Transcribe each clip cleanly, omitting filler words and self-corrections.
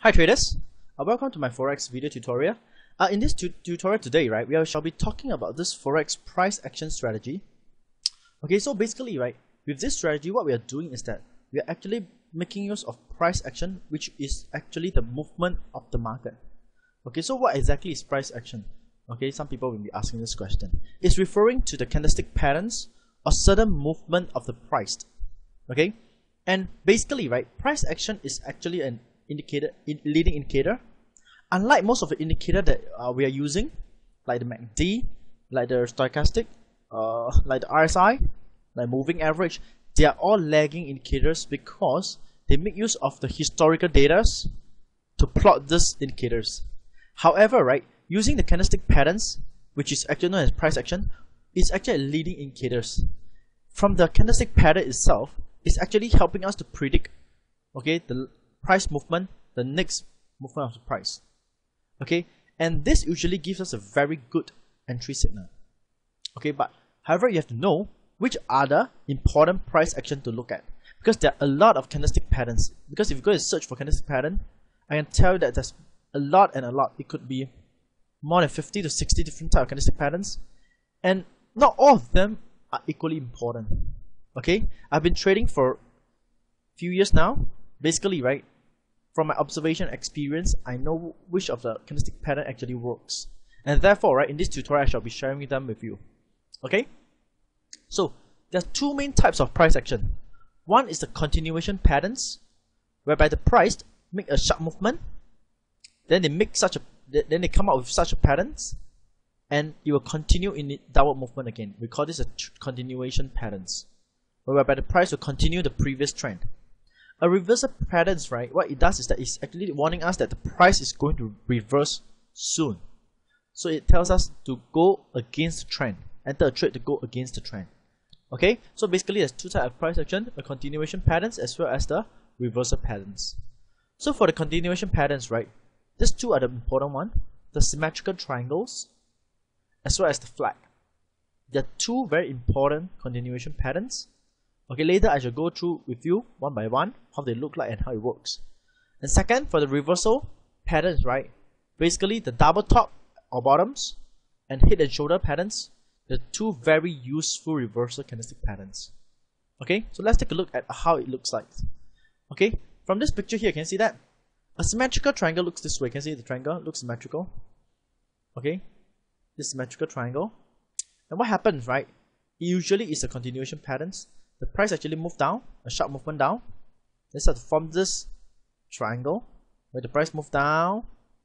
Hi traders, welcome to my Forex video tutorial. In this tutorial today, right, we shall be talking about this Forex price action strategy. Okay, so basically, right, with this strategy, what we are doing is that we are actually making use of price action, which is actually the movement of the market. Okay, so what exactly is price action? Okay, some people will be asking this question. It's referring to the candlestick patterns or certain movement of the price. Okay, and basically, right, price action is actually an leading indicator. Unlike most of the indicator that we are using, like the MACD, like the stochastic, like the RSI, like moving average, they are all lagging indicators because they make use of the historical data to plot these indicators. However, right, using the candlestick patterns, which is actually known as price action, is actually leading indicators. From the candlestick pattern itself, it's actually helping us to predict, okay, the price movement, the next movement of the price. Okay, and this usually gives us a very good entry signal. Okay, but however, you have to know which are the important price action to look at, because there are a lot of candlestick patterns. Because if you go and search for candlestick pattern, I can tell you that there's a lot and a lot. It could be more than 50 to 60 different types of candlestick patterns, and not all of them are equally important. Okay, I've been trading for a few years now. Basically, right, from my observation experience, I know which of the candlestick pattern actually works, and therefore, right, in this tutorial, I shall be sharing them with you. Okay, so there are two main types of price action. One is the continuation patterns, whereby the price make a sharp movement, then they come out with such a patterns, and it will continue in the downward movement again. We call this a continuation patterns, whereby the price will continue the previous trend. A reversal patterns, right, what it does is that it's actually warning us that the price is going to reverse soon. So it tells us to go against the trend, enter a trade to go against the trend. Okay, so basically there's two types of price action, the continuation patterns as well as the reversal patterns. So for the continuation patterns, right, these two are the important one, the symmetrical triangles as well as the flag. They are two very important continuation patterns. Okay, later I shall go through with you one by one how they look like and how it works. And second, for the reversal patterns, right, basically the double top or bottoms and head and shoulder patterns, the two very useful reversal candlestick patterns. Okay, so let's take a look at how it looks like. Okay, from this picture here, can you see that? A symmetrical triangle looks this way. Can you see the triangle looks symmetrical? Okay, this symmetrical triangle. And what happens, right? It usually is a continuation patterns. The price actually moved down, a sharp movement down. Then start to form this triangle, where the price moved down,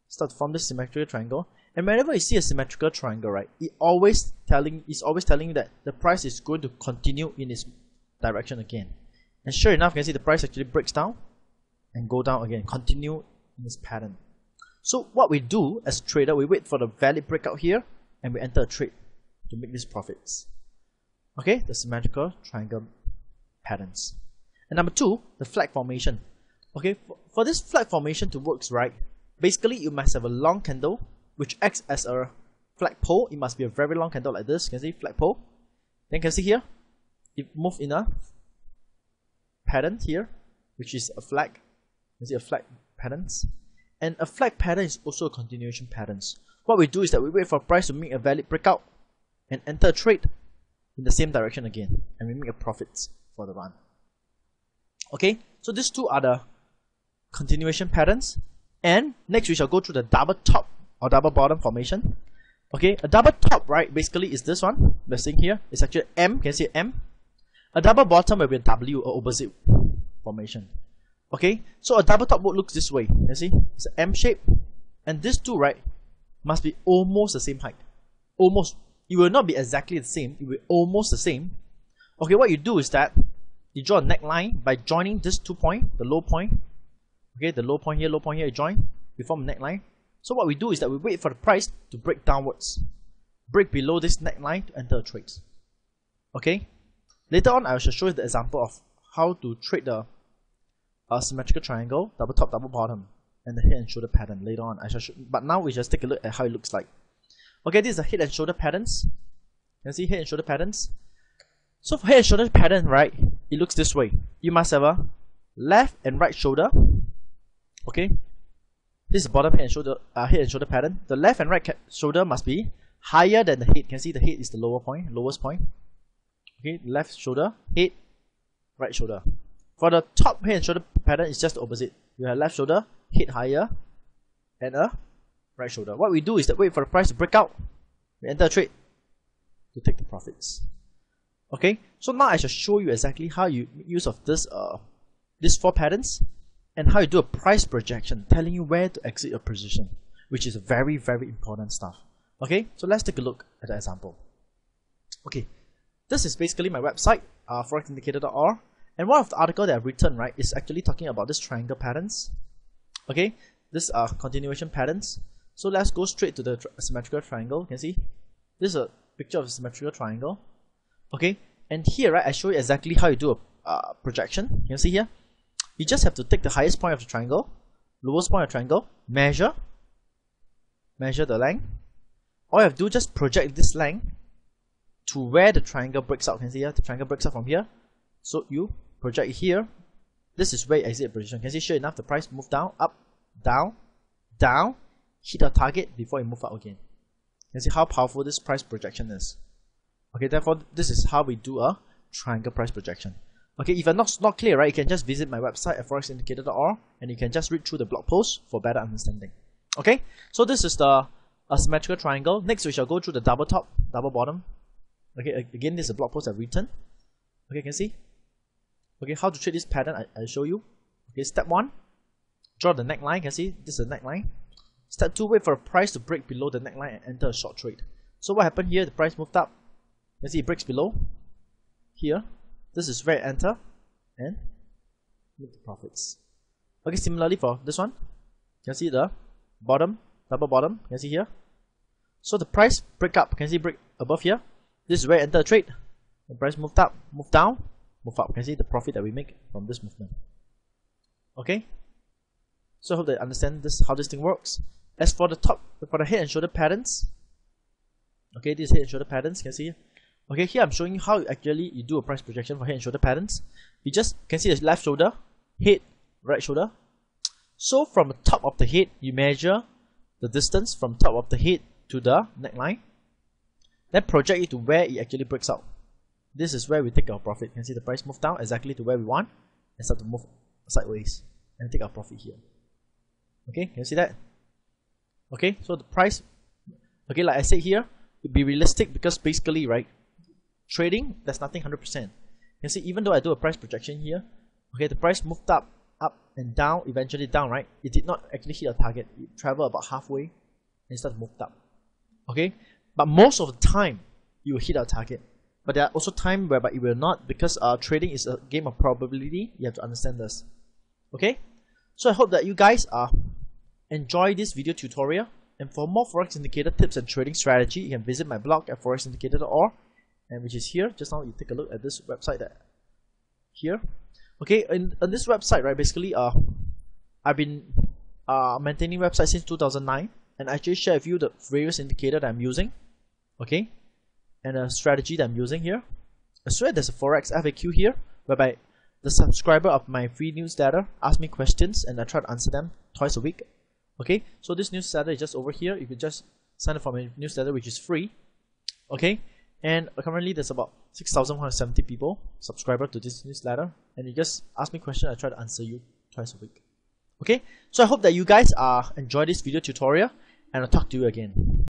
start to form this symmetrical triangle. And whenever you see a symmetrical triangle, right, it's always telling you that the price is going to continue in its direction again. And sure enough, you can see the price actually breaks down and go down again, continue in this pattern. So what we do as a trader, we wait for the valid breakout here, and we enter a trade to make these profits. Okay, the symmetrical triangle patterns. And number two, the flag formation. Okay, for this flag formation to work, right, basically you must have a long candle which acts as a flagpole. It must be a very long candle like this. You can see flagpole. Then you can see here, it moves in a pattern here, which is a flag. You can see a flag patterns. And a flag pattern is also a continuation patterns. What we do is that we wait for price to make a valid breakout and enter a trade in the same direction again, and we make a profit for the run. Okay, so these two are the continuation patterns. And next we shall go through the double top or double bottom formation. Okay, a double top, right, basically is this one we're seeing here. It's actually M. Can you see M? A double bottom will be a W or opposite formation. Okay, so a double top would look this way. You see, it's an M shape, and these two, right, must be almost the same height. Almost. It will not be exactly the same, it will be almost the same. Okay, what you do is that you draw a neckline by joining this 2 points, the low point. Okay, the low point here, you join, you form a neckline. So what we do is that we wait for the price to break downwards, break below this neckline to enter a trade. Okay, later on I shall show you the example of how to trade the symmetrical triangle, double top, double bottom, and the head and shoulder pattern later on. But now we just take a look at how it looks like. Okay, this is the head and shoulder patterns. You can see head and shoulder patterns. So for head and shoulder pattern, right, it looks this way. You must have a left and right shoulder. Okay, This is bottom head and shoulder pattern. The left and right shoulder must be higher than the head. You can see the head is the lowest point. Okay, left shoulder, head, right shoulder. For the top head and shoulder pattern, it's just the opposite. You have left shoulder, head higher, and a right shoulder. What we do is that wait for the price to break out, we enter a trade to take the profits. Okay, so now I shall show you exactly how you make use of this these 4 patterns and how you do a price projection, telling you where to exit your position, which is very, very important stuff. Okay, so let's take a look at the example. Okay, this is basically my website, forexindicator.org, and one of the articles that I've written, right, is actually talking about this triangle patterns. Okay, this are continuation patterns. So let's go straight to the symmetrical triangle. You can see this is a picture of a symmetrical triangle. Okay, and here, right, I show you exactly how you do a projection. You can see here, you just have to take the highest point of the triangle, lowest point of the triangle, measure the length. All you have to do is just project this length to where the triangle breaks out. You can see here, the triangle breaks out from here. So you project here. This is where you exit position. You can see sure enough the price move down, up, down, down, hit a target before it move up again. You can see how powerful this price projection is. Okay, therefore this is how we do a triangle price projection. Okay, if you're not clear, right, you can just visit my website at forexindicator.org and you can just read through the blog post for better understanding. Okay, so this is the symmetrical triangle. Next we shall go through the double top, double bottom. Okay, again this is a blog post I've written. Okay, you can see. Okay, how to trade this pattern, I'll show you. Okay, step 1, draw the neckline. You can see this is the neckline. Step 2, wait for a price to break below the neckline and enter a short trade. So what happened here, the price moved up. You can see it breaks below. Here, this is where it enter and make the profits. Okay, similarly for this one, you can see the bottom, double bottom, you can see here. So the price break up, you can see break above here. This is where it enter a trade. The price moved up, move down, move up. You can see the profit that we make from this movement. Okay, so I hope that you understand this, how this thing works. As for the top, for the head and shoulder patterns, okay, this head and shoulder patterns, you can see. Okay, here I'm showing you how you do a price projection for head and shoulder patterns. You just can see the left shoulder, head, right shoulder. So from the top of the head, you measure the distance from top of the head to the neckline. Then project it to where it actually breaks out. This is where we take our profit. You can see the price move down exactly to where we want and start to move sideways and take our profit here. Okay, can you see that? Okay, so the price, okay, like I said here, it'd be realistic because basically, right, trading, there's nothing 100%. You can see even though I do a price projection here, okay, the price moved up and down, eventually down, right? It did not actually hit a target. It traveled about halfway and started moved up. Okay, but most of the time, you will hit our target. But there are also times whereby it will not, because trading is a game of probability. You have to understand this. Okay, so I hope that you guys enjoy this video tutorial. And for more Forex indicator tips and trading strategy, you can visit my blog at forexindicator.org, and which is here. Just now you take a look at this website here. Okay, on this website, right, basically I've been maintaining website since 2009, and I actually share with you the various indicator that I'm using. Okay, and a strategy that I'm using here. I swear there's a Forex FAQ here, whereby the subscriber of my free newsletter ask me questions and I try to answer them twice a week. Okay, so this newsletter is just over here. You could just sign up for my newsletter, which is free. Okay, and currently there's about 6,170 people subscriber to this newsletter, and you just ask me questions. I try to answer you twice a week. Okay, so I hope that you guys enjoy this video tutorial, and I'll talk to you again.